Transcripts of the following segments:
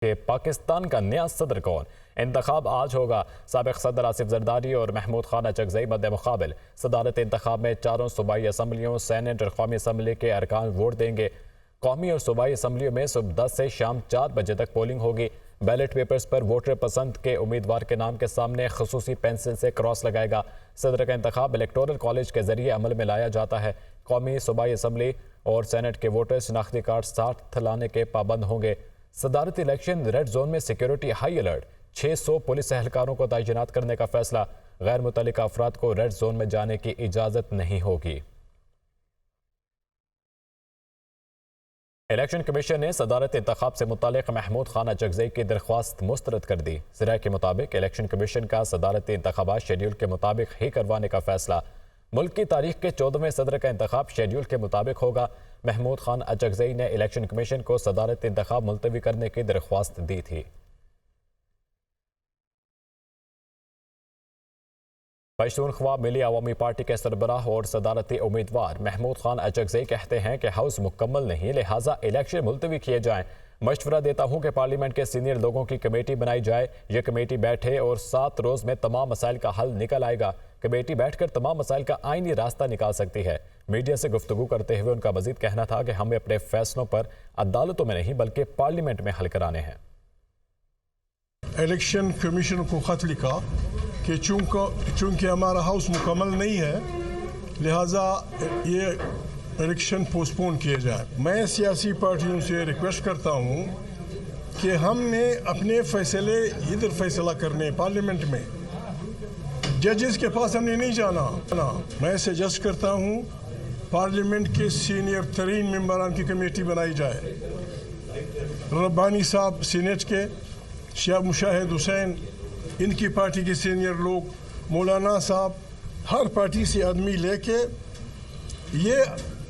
کہ پاکستان کا نیا صدر کون؟ انتخاب آج ہوگا۔ سابق صدر آصف زرداری اور محمود خان اچکزئی مد مقابل۔ صدارت انتخاب میں چاروں صوبائی اسمبلیوں، سینٹ اور قومی اسمبلی کے ارکان ووٹ دیں گے۔ قومی اور صوبائی اسمبلیوں میں صبح 10 سے شام 4 بجے تک پولنگ ہوگی۔ بیلٹ پیپرز پر ووٹر پسند کے امیدوار کے نام کے سامنے خصوصی پینسل سے کراس لگائے گا۔ صدر کا انتخاب الیکٹورل کالج کے ذریعے عمل میں لایا جاتا ہے۔ قومی، صوبائی اسمبلی اور سینٹ کے ووٹر شناختی کارڈ ساتھ لانے کے پابند ہوں گے۔ صدارتی الیکشن ریڈ زون میں سیکیورٹی ہائی الرٹ، 600 پولیس اہلکاروں کو تعینات کرنے کا فیصلہ۔ غیر متعلقہ افراد کو ریڈ زون میں جانے کی اجازت نہیں ہوگی۔ الیکشن کمیشن نے صدارت انتخاب سے متعلق محمود خان اچکزئی کی درخواست مسترد کر دی۔ ذرائع کے مطابق الیکشن کمیشن کا صدارتی انتخابات شیڈول کے مطابق ہی کروانے کا فیصلہ۔ ملک کی تاریخ کے 14ویں صدر کا انتخاب شیڈول کے مطابق ہوگا۔ محمود خان اچکزئی نے الیکشن کمیشن کو صدارتی انتخاب ملتوی کرنے کی درخواست دی تھی۔ پشتونخوا ملی عوامی پارٹی کے سربراہ اور صدارتی امیدوار محمود خان اچکزئی کہتے ہیں کہ ہاؤس مکمل نہیں، لہٰذا الیکشن ملتوی کیے جائیں۔ مشورہ دیتا ہوں کہ پارلیمنٹ کے سینئر لوگوں کی کمیٹی بنائی جائے۔ یہ کمیٹی بیٹھے اور 7 روز میں تمام مسائل کا حل نکل آئے گا۔ کمیٹی بیٹھ کر تمام مسائل کا آئینی راستہ نکال سکتی ہے۔ میڈیا سے گفتگو کرتے ہوئے ان کا مزید کہنا تھا کہ ہمیں اپنے فیصلوں پر عدالتوں میں نہیں بلکہ پارلیمنٹ میں حل کرانے ہیں۔ الیکشن کمیشن کو خط لکھا کہ چونکہ ہمارا ہاؤس مکمل نہیں ہے، لہٰذا یہ الیکشن پوسٹ پون کیے جائے۔ میں سیاسی پارٹیوں سے ریکویسٹ کرتا ہوں کہ ہم نے اپنے فیصلے ادھر فیصلہ کرنے پارلیمنٹ میں، ججز کے پاس ہم نے نہیں جانا۔ میں سجیسٹ کرتا ہوں پارلیمنٹ کے سینئر ترین ممبران کی کمیٹی بنائی جائے۔ ربانی صاحب سینیٹ کے، شیخ مشاہد حسین ان کی پارٹی کے سینئر لوگ، مولانا صاحب، ہر پارٹی سے آدمی لے کے یہ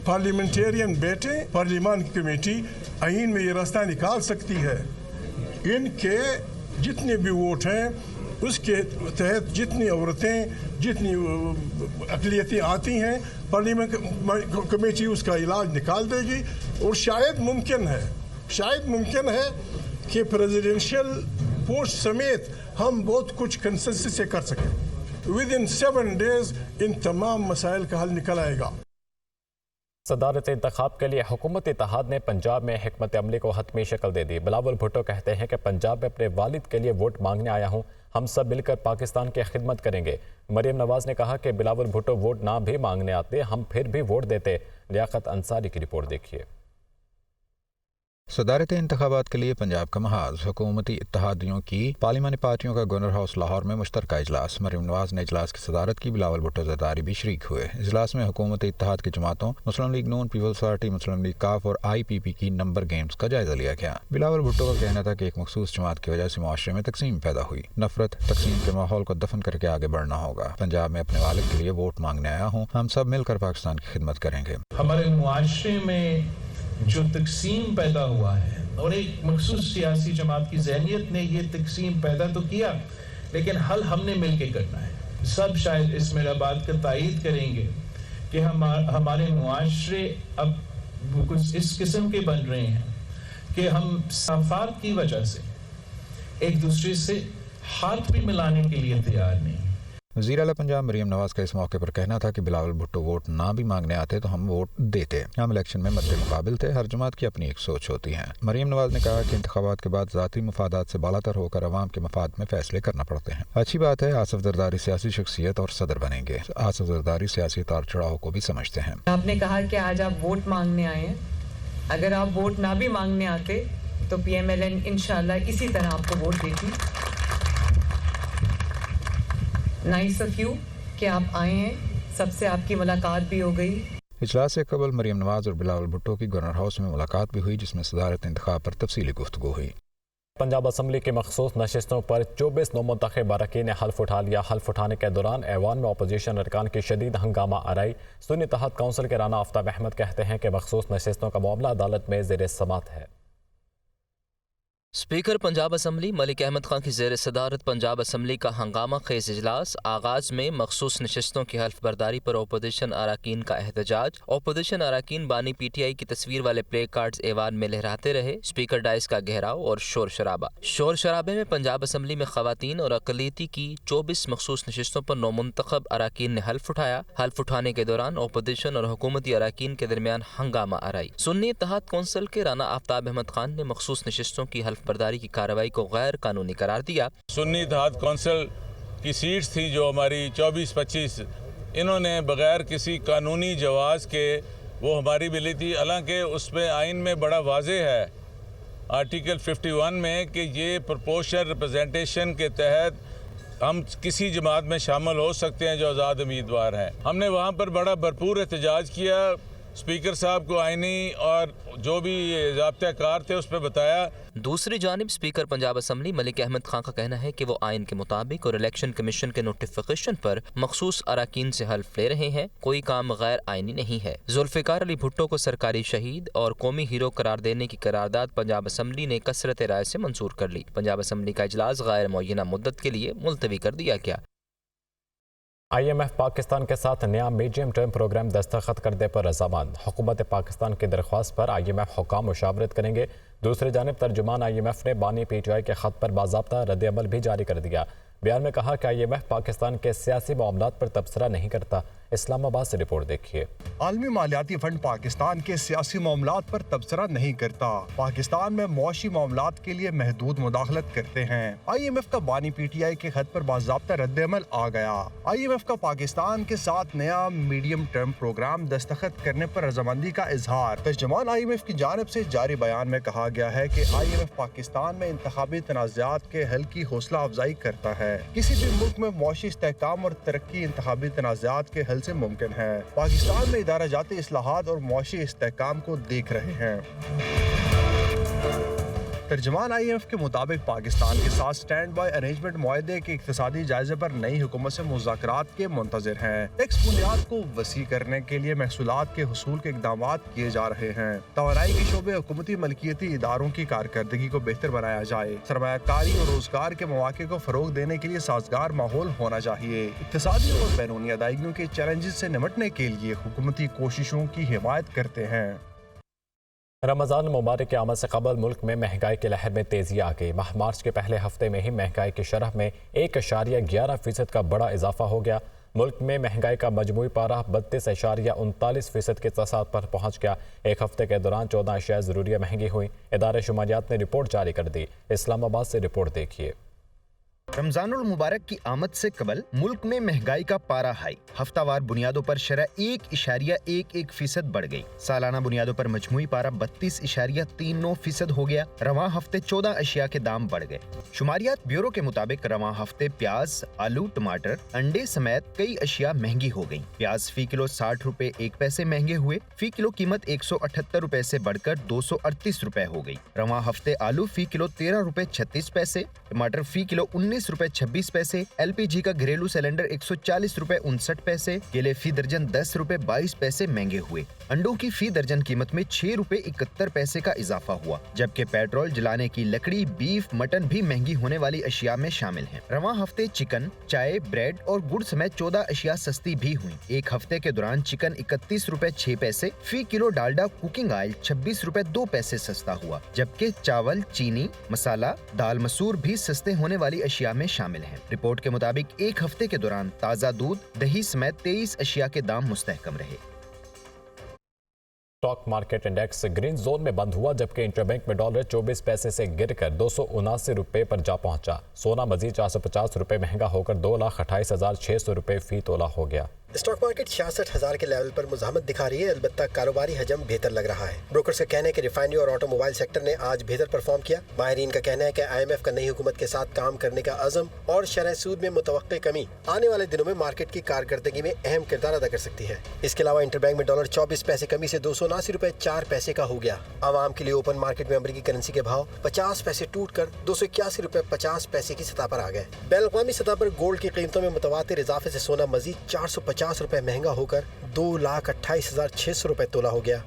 پارلیمنٹیرین بیٹھے، پارلیمان کی کمیٹی آئین میں یہ راستہ نکال سکتی ہے۔ ان کے جتنے بھی ووٹ ہیں اس کے تحت جتنی عورتیں، جتنی اقلیتیں آتی ہیں، پارلیمنٹ کمیٹی اس کا علاج نکال دے گی۔ اور شاید ممکن ہے کہ پریزیڈنشل پوسٹ سمیت ہم بہت کچھ کنسنسس سے کر سکیں۔ ودن 7 days ان تمام مسائل کا حل نکل آئے گا۔ صدارت انتخاب کے لیے حکومت اتحاد نے پنجاب میں حکمت عملی کو حتمی شکل دے دی۔ بلاول بھٹو کہتے ہیں کہ پنجاب میں اپنے والد کے لیے ووٹ مانگنے آیا ہوں، ہم سب مل کر پاکستان کی خدمت کریں گے۔ مریم نواز نے کہا کہ بلاول بھٹو ووٹ نہ بھی مانگنے آتے ہم پھر بھی ووٹ دیتے۔ لیاقت انصاری کی رپورٹ دیکھیے۔ صدارتی انتخابات کے لیے پنجاب کا محاذ حکومتی اتحادیوں کی پارلیمانی پارٹیوں کا گورنر ہاؤس لاہور میں مشترکہ اجلاس۔ مریم نواز نے اجلاس کی صدارت کی، بلاول بھٹو زرداری بھی شریک ہوئے۔ اجلاس میں حکومتی اتحاد کی جماعتوں مسلم لیگ نون، پیپلز پارٹی، مسلم لیگ کاف اور IPP کی نمبر گیمز کا جائزہ لیا گیا۔ بلاول بھٹو کا کہنا تھا کہ ایک مخصوص جماعت کی وجہ سے معاشرے میں تقسیم پیدا ہوئی، نفرت تقسیم کے ماحول کو دفن کر کے آگے بڑھنا ہوگا۔ پنجاب میں اپنے والد کے لیے ووٹ مانگنے آیا ہوں، ہم سب مل کر پاکستان کی خدمت کریں گے۔ ہمارے معاشرے میں جو تقسیم پیدا ہوا ہے اور ایک مخصوص سیاسی جماعت کی ذہنیت نے یہ تقسیم پیدا تو کیا، لیکن حل ہم نے مل کے کرنا ہے۔ سب شاید اس میرا بات کا تائید کریں گے کہ ہمارے معاشرے اب کچھ اس قسم کے بن رہے ہیں کہ ہم صفات کی وجہ سے ایک دوسرے سے ہاتھ بھی ملانے کے لیے تیار نہیں۔ وزیر اعلیٰ پنجاب مریم نواز کا اس موقع پر کہنا تھا کہ بلاول بھٹو ووٹ نہ بھی مانگنے آتے تو ہم ووٹ دیتے، ہم الیکشن میں مد مقابل تھے، ہر جماعت کی اپنی ایک سوچ ہوتی ہے۔ مریم نواز نے کہا کہ انتخابات کے بعد ذاتی مفادات سے بالاتر ہو کر عوام کے مفاد میں فیصلے کرنا پڑتے ہیں۔ اچھی بات ہے آصف زرداری سیاسی شخصیت اور صدر بنیں گے۔ آصف زرداری سیاسی اتار چڑھاؤ کو بھی سمجھتے ہیں۔ آپ نے کہا کہ آج آپ ووٹ مانگنے آئے ہیں، اگر آپ ووٹ نہ بھی مانگنے آتے تو PMLN انشاءاللہ اسی طرح آپ کو ووٹ دیتی۔ نائس آف یو کہ آپ آئے ہیں، سب سے آپ کی ملاقات بھی ہو گئی۔ اجلاس سے قبل مریم نواز اور بلاول بھٹو کی گورنر ہاؤس میں ملاقات بھی ہوئی، جس میں صدارت انتخاب پر تفصیلی گفتگو ہوئی۔ پنجاب اسمبلی کی مخصوص نشستوں پر 24 نومنتخب اراکین نے حلف اٹھا لیا۔ حلف اٹھانے کے دوران ایوان میں اپوزیشن ارکان کی شدید ہنگامہ آرائی۔ سنی اتحاد کونسل کے رانا آفتاب احمد کہتے ہیں کہ مخصوص نشستوں کا معاملہ عدالت میں زیر سماعت ہے۔ स्पीकर पंजाब असम्बली मलिक अहमद खान की ज़ेर सदारत पंजाब असम्बली का हंगामा खेज इजलास। आगाज़ में मखसूस नशस्तों की हल्फ बर्दारी पर अपोजिशन अरकान का एहतजाज। अपोजिशन अरकान बानी PTI की तस्वीर वाले प्ले कार्ड्स ऐवान में लहराते रहे। स्पीकर डाइस का घेराव और शोर शराबे में पंजाब असम्बली में ख़वातीन और अक़लियती की 24 मखसूस नशस्तों पर नौमुंतखब अरकान ने हल्फ उठाया। हल्फ उठाने के दौरान अपोजिशन और हुकूमती अरकान के दरमियान हंगामा आराई। सुन्नी इत्तेहाद कौंसिल के राना आफ्ताब अहमद खान ने मखसूस नशस्तों की हल्फ बर्दारी की कार्रवाई को गैर कानूनी करार दिया। सुन्नी इत्तेहाद कौंसिल की सीट्स थी जो हमारी 24-25, इन्होंने बगैर किसी कानूनी जवाज़ के वो हमारी मिली थी। हालांकि उसमें आइन में बड़ा वाज़ेह है आर्टिकल 51 में कि ये प्रोपोर्शनल रिप्रेजेंटेशन के तहत हम किसी जमात में शामिल हो सकते हैं जो आज़ाद उम्मीदवार हैं। हमने वहाँ पर बड़ा भरपूर एहतजाज किया। स्पीकर साहब को आईनी और जो भी ज़ाब्ता कार थे उस पर बताया। दूसरी जानिब स्पीकर पंजाब असम्बली मलिक अहमद खान का कहना है कि वो आइन के मुताबिक और इलेक्शन कमीशन के नोटिफिकेशन पर मखसूस अरकान से हल्फ ले रहे हैं। कोई काम गैर आइनी नहीं है। जुल्फ़िकार अली भुट्टो को सरकारी शहीद और कौमी हीरो करार देने की करारदाद पंजाब असम्बली ने कसरत राय से मंजूर कर ली। पंजाब असम्बली का इजलास गैर मुअय्यना मुद्दत के लिए मुलतवी कर दिया गया। IMF पाकिस्तान के साथ नया मीडियम टर्म प्रोग्राम दस्तखत करने पर रज़ामंद। हुकूमत पाकिस्तान की दरख्वास्त पर IMF हुकाम मुशावरत करेंगे। दूसरी जानिब तर्जुमान IMF ने बानी PTI के ख़त पर बाज़ाब्ता रद्द-ए-अमल भी जारी कर दिया। बयान में कहा कि IMF पाकिस्तान के सियासी मामलात पर तबसरा नहीं करता। इस्लामाबाद से रिपोर्ट देखिए। आलमी मालियाती फंड पाकिस्तान के सियासी मामलात पर तबसरा नहीं करता। पाकिस्तान में मुआशी मामलात के लिए महदूद मुदाखलत करते हैं। IMF का बानी PTI के खत पर बाज़ाब्ता रद्द-ए-अमल आ गया। IMF का पाकिस्तान के साथ नया मीडियम टर्म प्रोग्राम दस्तखत करने पर रजामंदी का इजहार। तर्जुमान IMF की जानिब से जारी बयान में कहा गया है कि IMF पाकिस्तान में इंतखाबी तनाज़ात के हल की हौसला अफजाई करता है। किसी भी मुल्क में मुआशी इस्तेहकाम और तरक्की इंतखाबी तनाज़ात के हल से मुमकिन है। पाकिस्तान में इदारा जाती इस्लाहात और मुआशी इस्तेहकाम को देख रहे हैं। तर्जुमान IMF के मुताबिक पाकिस्तान के साथ स्टैंड बाई अरेंजमेंट मुआहदे के इक्तिसादी जायजे पर नई हुकूमत से मुज़ाकरात के मुंतज़िर हैं। टैक्स बुनियाद को वसी करने के लिए महसूलात के हुसूल के इक़दाम किए जा रहे हैं। तवानाई के शोबे हुकूमती मलकियती इदारों की कारकर्दगी को बेहतर बनाया जाए। सरमायाकारी और रोजगार के मौके को फरोग देने के लिए साजगार माहौल होना चाहिए। इक्तिसादी और बैरूनी अदायगियों के चैलेंजेस से निपटने के लिए हुकूमती कोशिशों की हिमायत करते हैं। रमज़ान मुबारक की आमद से कबल मुल्क में महंगाई की लहर में तेज़ी आ गई। माह मार्च के पहले हफ्ते में ही महंगाई की शरह में 1.11% का बड़ा इजाफा हो गया। मुल्क में महंगाई का मजमूई पारा 32.39% के तसाद पर पहुँच गया। एक हफ्ते के दौरान 14 अशिया ज़रूरिया महंगी हुई। इदारे शुमारियात ने रिपोर्ट जारी कर दी। इस्लामाबाद से रिपोर्ट देखिए। रमजानुल मुबारक की आमद से कबल मुल्क में महंगाई का पारा हाई। हफ्तावार बुनियादों पर शरह 1.11% बढ़ गई। सालाना बुनियादों पर मजमूई पारा 32.39% हो गया। रवां हफ्ते 14 अशिया के दाम बढ़ गए। शुमारियात ब्यूरो के मुताबिक रवां हफ्ते प्याज, आलू, टमाटर, अंडे समेत कई अशिया महंगी हो गयी। प्याज फी किलो 60 रुपए 1 पैसे महंगे हुए। फी किलो कीमत 178 रुपए से बढ़कर 238 रुपए हो गई। रवां हफ्ते आलू फी किलो 13 रुपए 36 पैसे, टमाटर फी किलो 19 रुपए 26 पैसे, LPG का घरेलू सिलेंडर 140 रुपए 59 पैसे, केले फी दर्जन 10 रुपए 22 पैसे महंगे हुए। अंडों की फी दर्जन कीमत में 6 रुपए 71 पैसे का इजाफा हुआ, जबकि पेट्रोल, जलाने की लकड़ी, बीफ, मटन भी महंगी होने वाली अशिया में शामिल हैं। रवां हफ्ते चिकन, चाय, ब्रेड और गुड़ समेत 14 अशिया सस्ती भी हुई। एक हफ्ते के दौरान चिकन 31 रुपए 6 पैसे, फी किलो डालडा कुकिंग ऑयल 26 रुपए 2 पैसे सस्ता हुआ, जबकि चावल, चीनी, मसाला, दाल मसूर भी सस्ते होने वाली अशिया में शामिल हैं। रिपोर्ट के मुताबिक एक हफ्ते के दौरान ताज़ा दूध, दही समेत 23 अशिया के दाम मुस्तहकम रहे। Stock market index green zone में बंद हुआ, जबकि इंटरबैंक में डॉलर 24 पैसे से गिरकर 279 रुपए पर जा पहुंचा। सोना मजीद 450 रुपए महंगा होकर 2,28,600 रुपए फी तोला हो गया। स्टॉक मार्केट 66,000 के लेवल पर मुज़ाहमत दिखा रही है, अलबत्ता कारोबारी हजम बेहतर लग रहा है। ब्रोकर्स का कहना है कि रिफाइनरी और ऑटोमोबाइल सेक्टर ने आज बेहतर परफॉर्म किया। माहिरीन का कहना है कि IMF का नई हुकूमत के साथ काम करने का अज़म और शरह सूद में मुतवक्के कमी आने वाले दिनों में मार्केट की कारकर्दगी में अहम किरदार अदा कर सकती है। इसके अलावा इंटरबैंक में डॉलर 24 पैसे कमी से 279 रुपए 4 पैसे का हो गया। आवाम के लिए ओपन मार्केट में अमरीकी करेंसी के भाव 50 पैसे टूट कर 281 रुपए 50 पैसे की सतह पर आ गए। बैनुल-अक़वामी सतह पर गोल्ड की कीमतों में मुतवातिर इजाफे से सोना मजीद 450 रुपए महंगा होकर 2,28,600 रुपए तोला हो गया।